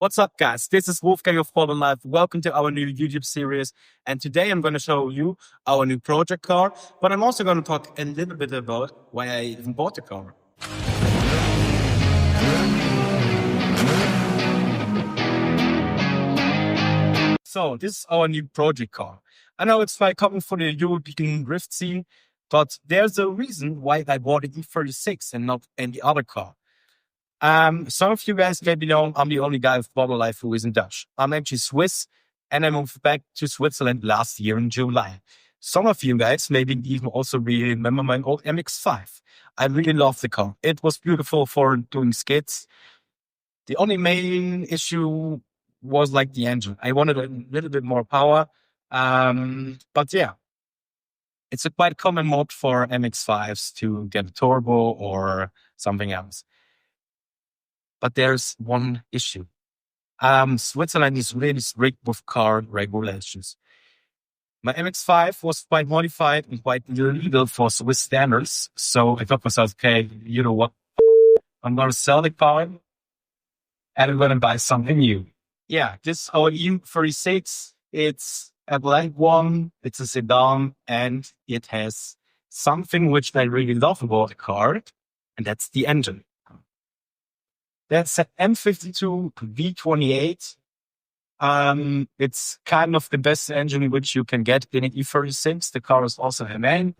What's up, guys? This is Wolfgang of Polderlife. Welcome to our new YouTube series. And today I'm going to show you our new project car, but I'm also going to talk a little bit about why I even bought the car. So this is our new project car. I know it's like coming for the European drift scene, but there's a reason why I bought an E36 and not any other car. Some of you guys maybe know I'm the only guy of Polderlife who isn't Dutch. I'm actually Swiss, and I moved back to Switzerland last year in July. Some of you guys maybe even also remember my old MX-5. I really love the car. It was beautiful for doing skits. The only main issue was like the engine. I wanted a little bit more power. But yeah, it's a quite common mod for MX-5s to get a turbo or something else. But there's one issue. Switzerland is really strict with car regulations. My MX-5 was quite modified and quite illegal for Swiss standards. So I thought to myself, okay, you know what? I'm going to sell the car and I'm going to buy something new. Yeah, this is our E36. It's a black one. It's a sedan and it has something which I really love about the car, and that's the engine. That's an M52 V28. It's kind of the best engine which you can get in an E36. The car is also MN.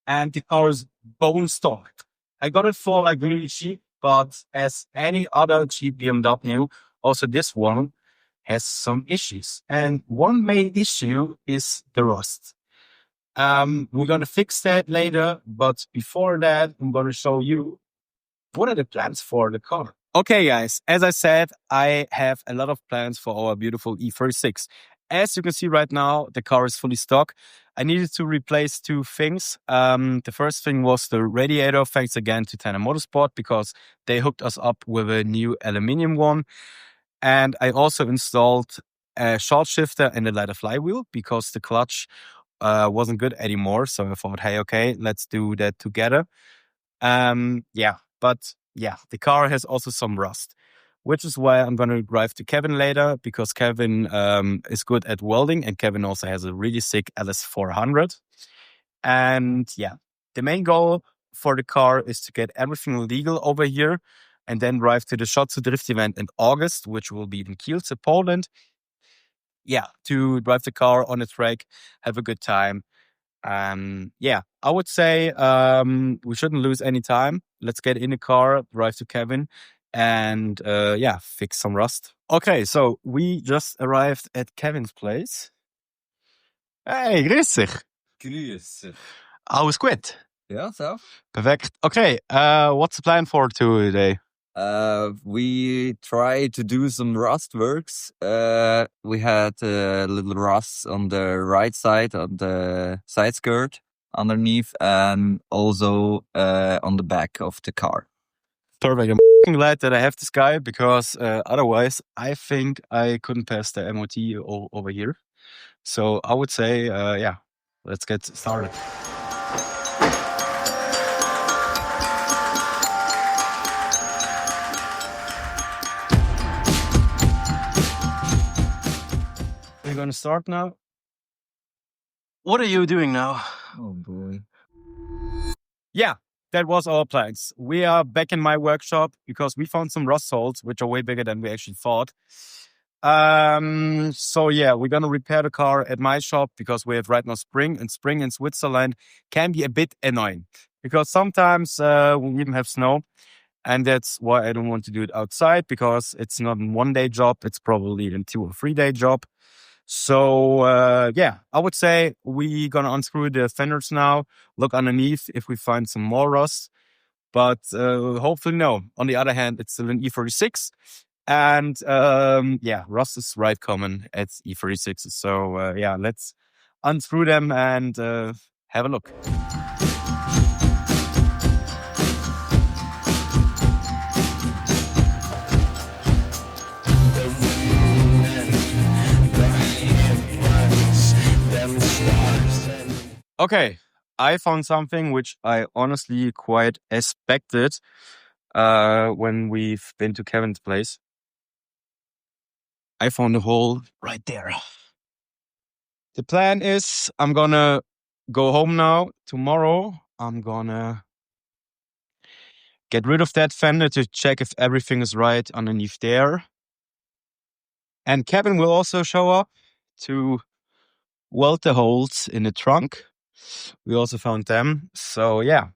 And the car is bone stock. I got it for like really cheap, but as any other cheap BMW, also this one has some issues. And one main issue is the rust. We're going to fix that later, but before that, I'm going to show you what are the plans for the car? Okay, guys, as I said, I have a lot of plans for our beautiful E36. As you can see right now, the car is fully stock. I needed to replace two things. The first thing was the radiator, thanks again to Tanner Motorsport, because they hooked us up with a new aluminium one. And I also installed a short shifter and a leather flywheel because the clutch wasn't good anymore. So I thought, hey, okay, let's do that together. But the car has also some rust, which is why I'm going to drive to Kevin later, because Kevin is good at welding and Kevin also has a really sick LS400. And the main goal for the car is to get everything legal over here and then drive to the Shotsu Drift event in August, which will be in Kielce, Poland. To drive the car on the track, have a good time. I would say we shouldn't lose any time. Let's get in the car, drive to Kevin, and fix some rust. Okay, so we just arrived at Kevin's place. Hey, grüß dich. Grüß dich. Alles gut? Yeah, so? Perfect. Okay, what's the plan for today? We tried to do some rust works. We had a little rust on the right side of the side skirt underneath and also on the back of the car. Perfect. I'm glad that I have this guy because otherwise I think I couldn't pass the MOT over here. So I would say, let's get started. We're going to start now. What are you doing now? Oh boy. Yeah, that was our plans. We are back in my workshop because we found some rust holes, which are way bigger than we actually thought. We're going to repair the car at my shop because we have right now spring, and spring in Switzerland can be a bit annoying because sometimes we even have snow. And that's why I don't want to do it outside, because it's not a 1-day job. It's probably a 2 or 3-day job. So, I would say we're going to unscrew the fenders now, look underneath if we find some more rust. But hopefully no. On the other hand, it's still an E36. And rust is right common at E36s. So, let's unscrew them and have a look. Okay, I found something which I honestly quite expected when we've been to Kevin's place. I found a hole right there. The plan is I'm gonna go home now. Tomorrow, I'm gonna get rid of that fender to check if everything is right underneath there. And Kevin will also show up to weld the holes in the trunk. We also found them. So yeah.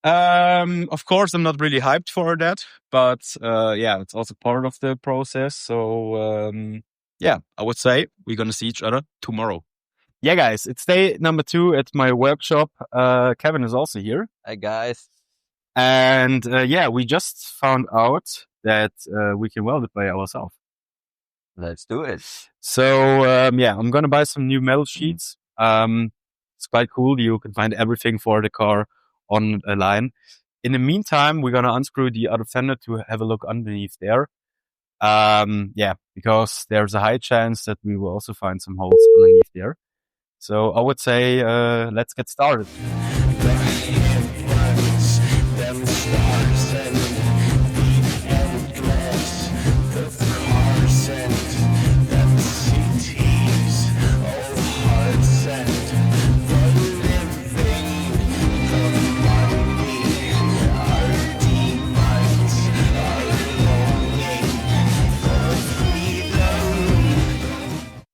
Of course, I'm not really hyped for that, but yeah, it's also part of the process. So yeah, I would say we're gonna see each other tomorrow. Yeah, guys, it's day number 2 at my workshop. Kevin is also here. Hi guys. And yeah, we just found out that we can weld it by ourselves. Let's do it. So yeah, I'm gonna buy some new metal sheets. It's quite cool. You can find everything for the car on a line. In the meantime, we're gonna unscrew the other fender to have a look underneath there. Yeah, because there's a high chance that we will also find some holes underneath there. So I would say let's get started.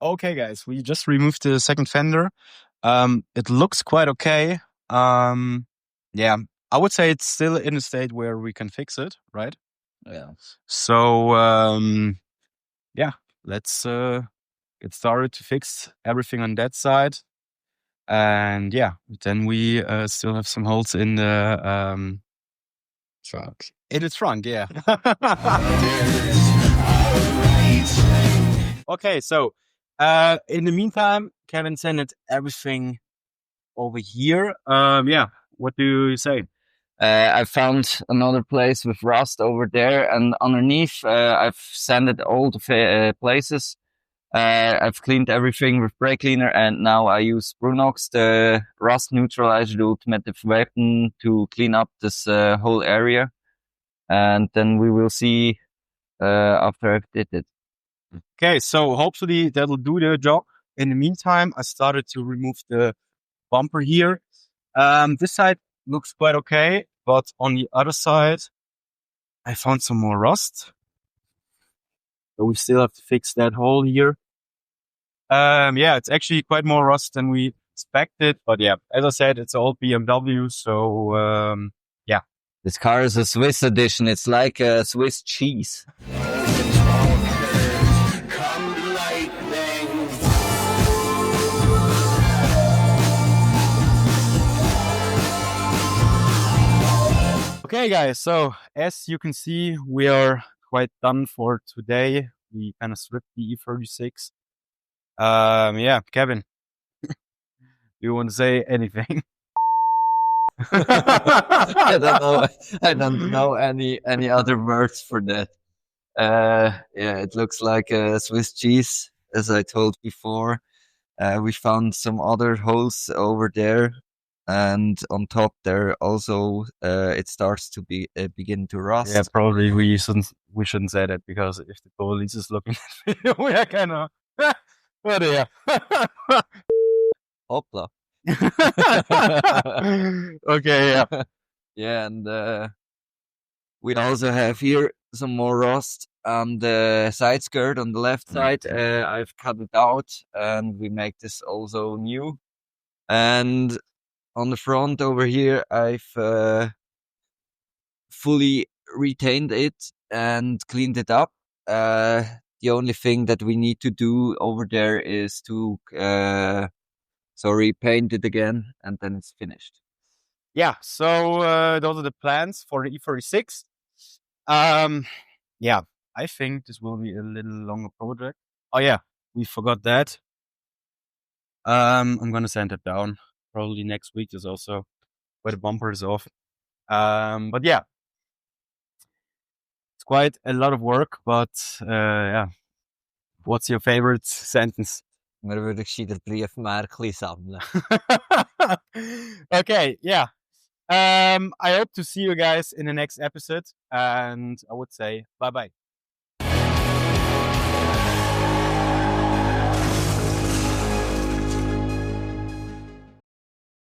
Okay, guys, we just removed the second fender. It looks quite okay. Yeah, I would say it's still in a state where we can fix it, right? Yeah. So, yeah, let's get started to fix everything on that side. And yeah, then we still have some holes in the trunk. In the trunk, yeah. Okay, so in the meantime, Kevin sent everything over here. Yeah, what do you say? I found another place with rust over there, and underneath I've sanded all the places. I've cleaned everything with brake cleaner, and now I use Brunox, the rust neutralizer, the ultimate weapon, to clean up this whole area. And then we will see after I've did it. Okay, so hopefully that'll do the job. In the meantime, I started to remove the bumper here. This side looks quite okay, but on the other side, I found some more rust. So we still have to fix that hole here. Yeah, it's actually quite more rust than we expected, but yeah, as I said, it's all BMW. So yeah, this car is a Swiss edition. It's like a Swiss cheese. Okay, guys, so as you can see, we are quite done for today. We kind of stripped the E36. Yeah, Kevin, do you want to say anything? I don't know. I don't know any other words for that. Yeah, it looks like a Swiss cheese, as I told before. We found some other holes over there, and on top there also it starts to begin to rust. Yeah, probably we shouldn't say that, because if the police is looking at it, we are kind of. But yeah. Hopla. Okay, yeah. Yeah, and we also have here some more rust on the side skirt on the left side. I've cut it out, and we make this also new. And on the front over here, I've fully retained it and cleaned it up. The only thing that we need to do over there is to paint it again, and then it's finished. Yeah, so those are the plans for the E36. Yeah, I think this will be a little longer project. Oh yeah, we forgot that. I'm gonna send it down probably next week. Is also where the bumper is off. But yeah, it's quite a lot of work. But yeah, what's your favorite sentence? Wir würden gescheiter Briefmärkli sammeln. Okay, yeah. I hope to see you guys in the next episode, and I would say bye bye.